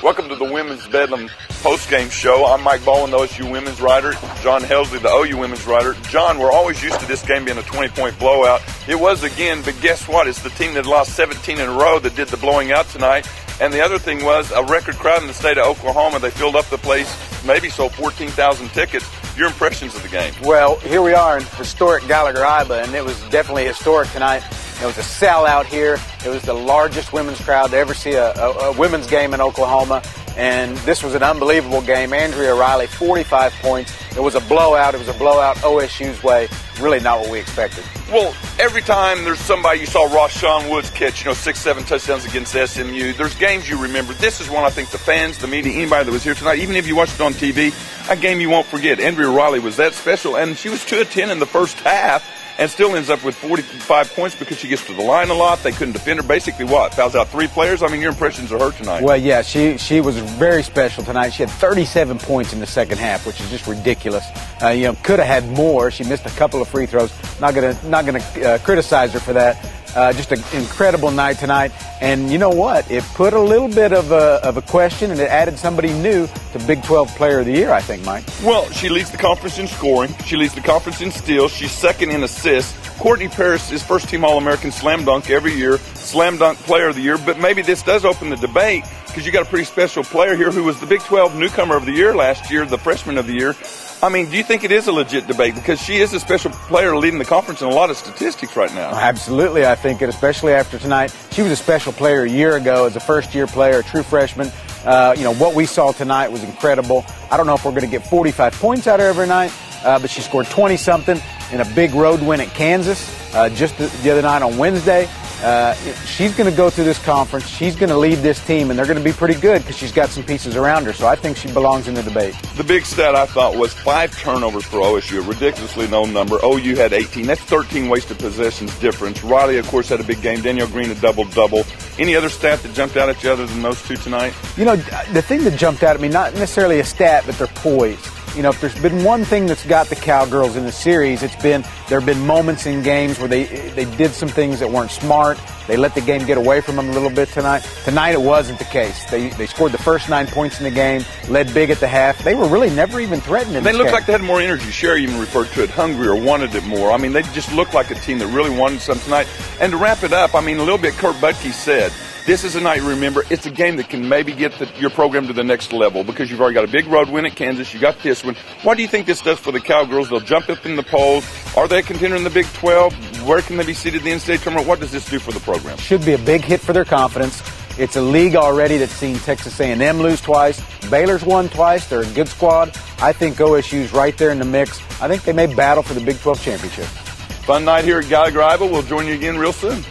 Welcome to the Women's Bedlam Postgame Show. I'm Mike Baldwin, the OSU women's writer. John Helsley, the OU women's writer. John, we're always used to this game being a 20-point blowout. It was again, but guess what? It's the team that lost 17 in a row that did the blowing out tonight. And the other thing was a record crowd in the state of Oklahoma. They filled up the place, maybe sold 14,000 tickets. Your impressions of the game? Well, here we are in historic Gallagher-Iba, and it was definitely historic tonight. It was a sellout here. It was the largest women's crowd to ever see a women's game in Oklahoma, and this was an unbelievable game. Andrea Riley, 45 points. It was a blowout. It was a blowout OSU's way. Really not what we expected. Well, every time there's somebody, you saw Rashawn Woods catch, 6-7 touchdowns against SMU. There's games you remember. This is one I think the fans, the media, anybody that was here tonight, even if you watched it on TV, a game you won't forget. Andrea Riley was that special, and she was 2 of 10 in the first half. And still ends up with 45 points because she gets to the line a lot. They couldn't defend her. Basically, what? Fouls out 3 players? I mean, your impressions of her tonight. Well, yeah, she was very special tonight. She had 37 points in the second half, which is just ridiculous. Could have had more. She missed a couple of free throws. Not gonna criticize her for that. Just an incredible night tonight. And you know what? It put a little bit of a question, and it added somebody new to Big 12 Player of the Year, I think, Mike. Well, she leads the conference in scoring. She leads the conference in steals. She's second in assists. Courtney Paris is first-team All-American slam dunk every year, slam dunk Player of the Year. But maybe this does open the debate because you got a pretty special player here who was the Big 12 Newcomer of the Year last year, the Freshman of the Year. I mean, do you think it is a legit debate? Because she is a special player leading the conference in a lot of statistics right now. Absolutely, I think it, especially after tonight. She was a special player a year ago as a first-year player, a true freshman. What we saw tonight was incredible. I don't know if we're going to get 45 points out of her every night, but she scored 20-something in a big road win at Kansas just the other night on Wednesday. She's going to go through this conference. She's going to lead this team, and they're going to be pretty good because she's got some pieces around her. So I think she belongs in the debate. The big stat I thought was 5 turnovers for OSU, a ridiculously low number. OU had 18. That's 13 wasted possessions difference. Riley, of course, had a big game. Danielle Green, a double-double. Any other stat that jumped out at you other than those two tonight? The thing that jumped out at me, not necessarily a stat, but their poise. If there's been one thing that's got the Cowgirls in the series, there have been moments in games where they did some things that weren't smart. They let the game get away from them a little bit tonight. Tonight it wasn't the case. They scored the first 9 points in the game, led big at the half. They were really never even threatened in this game. They looked like they had more energy. Sherry even referred to it, hungry or wanted it more. I mean, they just looked like a team that really wanted some tonight. And to wrap it up, a little bit Kurt Budke said, this is a night, remember, it's a game that can maybe get your program to the next level because you've already got a big road win at Kansas. You got this one. What do you think this does for the Cowgirls? They'll jump up in the polls. Are they a contender in the Big 12? Where can they be seated in the NCAA tournament? What does this do for the program? Should be a big hit for their confidence. It's a league already that's seen Texas A&M lose twice. Baylor's won twice. They're a good squad. I think OSU's right there in the mix. I think they may battle for the Big 12 championship. Fun night here at Gallagher-Iba. We'll join you again real soon.